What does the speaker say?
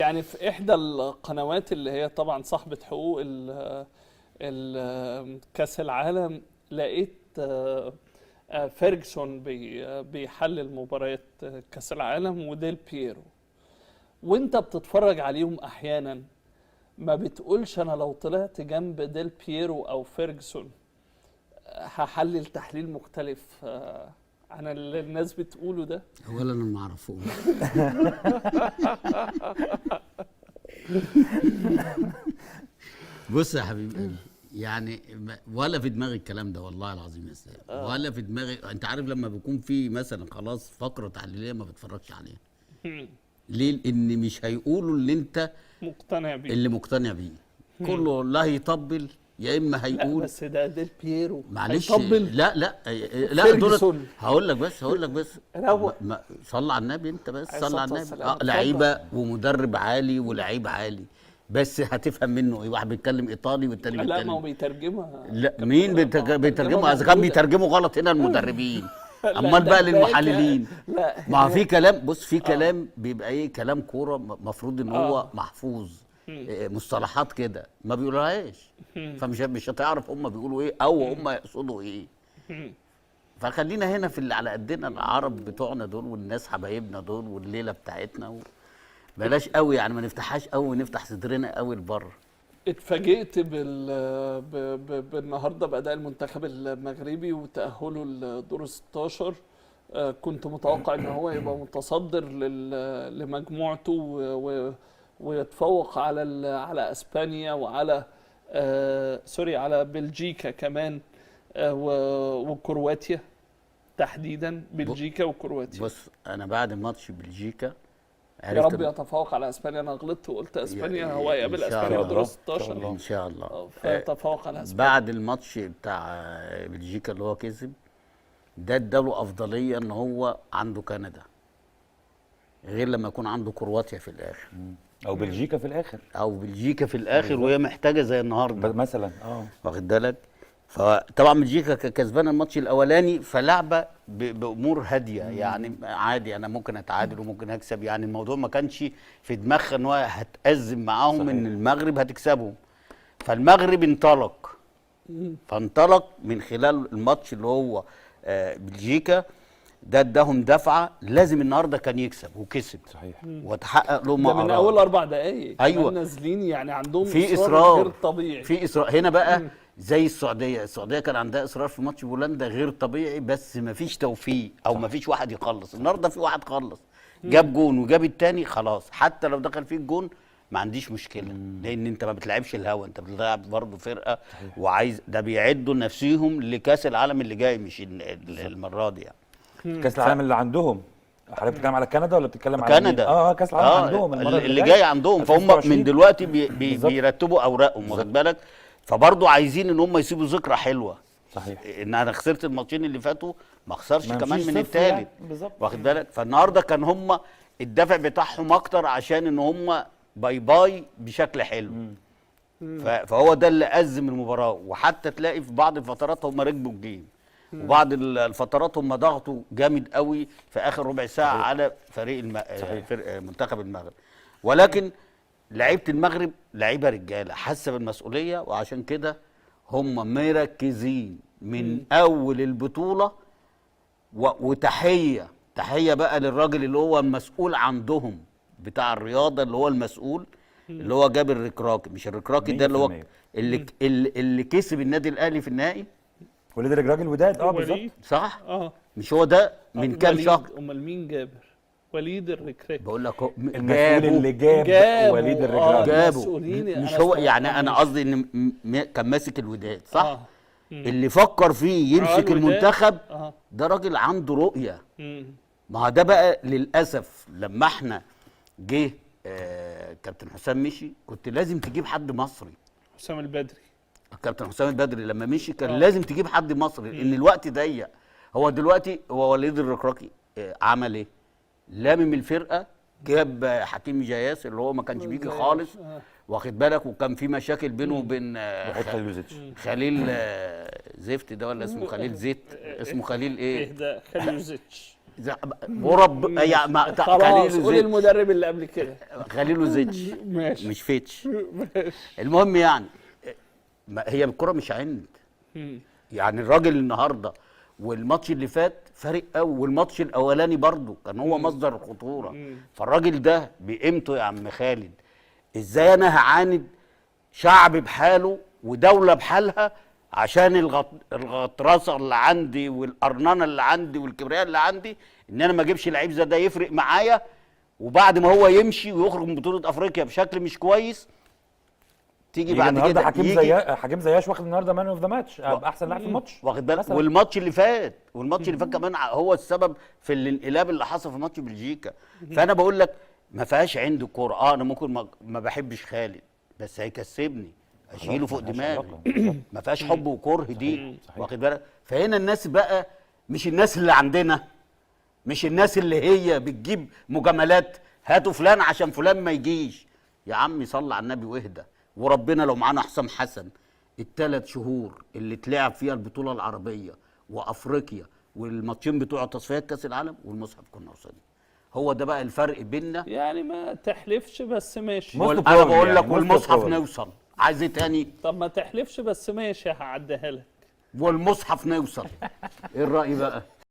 يعني في احدى القنوات اللي هي طبعا صاحبة حقوق كأس العالم، لقيت فيرجسون بيحلل مباريات كأس العالم وديل بييرو. وانت بتتفرج عليهم احيانا ما بتقولش انا لو طلعت جنب ديل بييرو او فيرجسون هحلل تحليل مختلف عن اللي الناس بتقوله ده؟ اولا انا ما اعرفوش. بص يا حبيبي، يعني ولا في دماغي الكلام ده والله العظيم يا استاذ، ولا في دماغي. انت عارف لما بيكون في مثلا خلاص فقره تحليليه ما بتفرجش عليها. ليه؟ لان مش هيقولوا اللي انت مقتنع بيه، اللي مقتنع بيه. كله لا هيطبل يا اما هيقول. لا بس ده ديل بييرو معلش، هيطبل. لا دول هقول لك بس روق. صلي على النبي انت بس، صلي على النبي. اتفضل. لعيبه ومدرب عالي ولعيب عالي، بس هتفهم منه ايه؟ واحد بيتكلم ايطالي والتاني لا ما هو بيتكلم. بيترجمها. لا مين بيترجمها؟ اذا كان بيترجموا غلط هنا المدربين، امال ده بقى ده للمحللين. لا ما هو في كلام، بص في كلام بيبقى ايه، كلام كوره مفروض ان هو محفوظ، مصطلحات كده ما بيقولوهاش، مش هتعرف هم بيقولوا ايه او هم يقصدوا ايه. فخلينا هنا في اللي على قدنا، العرب بتوعنا دول والناس حبايبنا دول والليله بتاعتنا بلاش قوي يعني، ما نفتحهاش قوي ونفتح صدرنا قوي لبره. اتفاجئت بالنهارده بأداء المنتخب المغربي وتأهله لدور 16. كنت متوقع ان هو يبقى متصدر لمجموعته ويتفوق على اسبانيا وعلى سوري على بلجيكا كمان، وكرواتيا تحديدا. بلجيكا وكرواتيا. بص انا بعد ماتش بلجيكا يا رب يتفوق على اسبانيا. انا غلطت وقلت اسبانيا، هو يقابل اسبانيا في دور 16 ان شاء الله. فيتفوق على اسبانيا. بعد الماتش بتاع بلجيكا اللي هو كسب ده، اداله افضليه ان هو عنده كندا، غير لما يكون عنده كرواتيا في الاخر او بلجيكا في الاخر وهي محتاجه زي النهارده مثلا. واخد بالك. فطبعا بلجيكا كسبانه الماتش الاولاني، فلعبه بامور هاديه يعني عادي، انا ممكن اتعادل وممكن اكسب، يعني الموضوع ما كانش في دماغها ان هو هتأزم معاهم. صحيح. ان المغرب هتكسبهم. فالمغرب فانطلق من خلال الماتش اللي هو بلجيكا ده، اداهم دفعه. لازم النهارده كان يكسب وكسب. صحيح. وتحقق له ده من اول 4 دقائق. ايوه نازلين يعني عندهم في اصرار غير طبيعي. في اصرار هنا بقى. زي السعوديه كان عندها اصرار في ماتش بولندا غير طبيعي، بس مفيش توفيق او مفيش واحد يخلص. النهارده في واحد خلص، جاب جون وجاب التاني، خلاص حتى لو دخل فيه الجون ما عنديش مشكله، لان انت ما بتلعبش الهوا، انت بتلعب برضه فرقه. وعايز ده بيعدوا نفسيهم لكاس العالم اللي جاي، مش المره دي يعني. كاس العالم اللي عندهم. حضرتك بتتكلم على كندا ولا بتتكلم على كندا؟ كاس العالم عندهم اللي جاي عندهم. فهم من دلوقتي بيرتبوا اوراقهم، واخد بالك. فبرضه عايزين ان هم يسيبوا ذكرى حلوه. صحيح. ان انا خسرت الماتشين اللي فاتوا، ما اخسرش كمان من الثالث يعني. واخد بالك. فالنهارده كان هم الدافع بتاعهم اكتر عشان ان هم باي بشكل حلو. فهو ده اللي أزم المباراه. وحتى تلاقي في بعض الفترات هم ركبوا الجيم، وبعض الفترات هم ضغطوا جامد قوي في اخر ربع ساعه. صحيح. على فريق منتخب المغرب. ولكن لعيبه المغرب لعيبه رجاله حاسه بالمسؤوليه، وعشان كده هم مركزين من اول البطوله. وتحيه بقى للراجل اللي هو المسؤول عندهم بتاع الرياضه، اللي هو المسؤول اللي هو جاب الركراكي. مش الركراكي ده اللي هو اللي كسب النادي الاهلي في النهائي، وليد الرجراجي الوداد. بالظبط صح. مش هو ده من كام شهر؟ امال مين جابر؟ وليد الركراكي. بقول لك هو المسؤول اللي جاب وليد الرجراجي. جابه. مش هو يعني، انا قصدي ان كان ماسك الوداد صح. اللي فكر فيه يمسك المنتخب ده راجل عنده رؤيه. ما ده بقى للاسف لما احنا جه كابتن حسام مشي، كنت لازم تجيب حد مصري. حسام البدري. كابتن حسام البدري لما مشي كان لازم تجيب حد مصري، لان الوقت ضيق. هو دلوقتي وليد الركراكي عمل ايه؟ لامم الفرقه، جاب حكيم جياس اللي هو ما كانش بيجي خالص، واخد بالك. وكان في مشاكل بينه وبين خليل زفت ده، ولا اسمه خليل زيت؟ اسمه خليل ايه؟ ده خليل زيتش. ورب يعني خلاص قول المدرب اللي قبل كده. خليله زيتش ماشي. مش فيتش. ماشي. المهم يعني هي الكرة مش عند. يعني الراجل النهارده والماتش اللي فات فارق قوي، والماتش الاولاني برضه كان هو مصدر الخطوره. فالراجل ده بقيمته يا عم خالد، ازاي انا هعاند شعب بحاله ودوله بحالها عشان الغطرسه اللي عندي والقرننه اللي عندي والكبرياء اللي عندي، ان انا ما اجيبش لعيب زي ده يفرق معايا، وبعد ما هو يمشي ويخرج من بطوله افريقيا بشكل مش كويس تيجي بعد النهارده كده حكيم زياش واخد النهارده مان اوف ذا ماتش، احسن لاعب في الماتش، واخد بالك. والماتش اللي فات كمان هو السبب في الانقلاب اللي حصل في ماتش بلجيكا. فانا بقول لك ما فيهاش عندي كوره. انا ممكن ما بحبش خالد بس هيكسبني اشيله فوق دماغي. ما فيهاش حب وكره دي، واخد بالك. فهنا الناس بقى مش الناس اللي عندنا، مش الناس اللي هي بتجيب مجاملات، هاتوا فلان عشان فلان ما يجيش. يا عمي صل على النبي واهدى. وربنا لو معانا حسام حسن ال3 شهور اللي اتلعب فيها البطوله العربيه وافريقيا والماتشين بتوع تصفيات كاس العالم والمصحف كنا وصلنا. هو ده بقى الفرق بيننا. يعني ما تحلفش بس ماشي. انا بقول لك والمصحف نوصل. عايز ايه تاني؟ طب ما تحلفش بس ماشي هعديها لك. والمصحف نوصل. ايه الراي بقى؟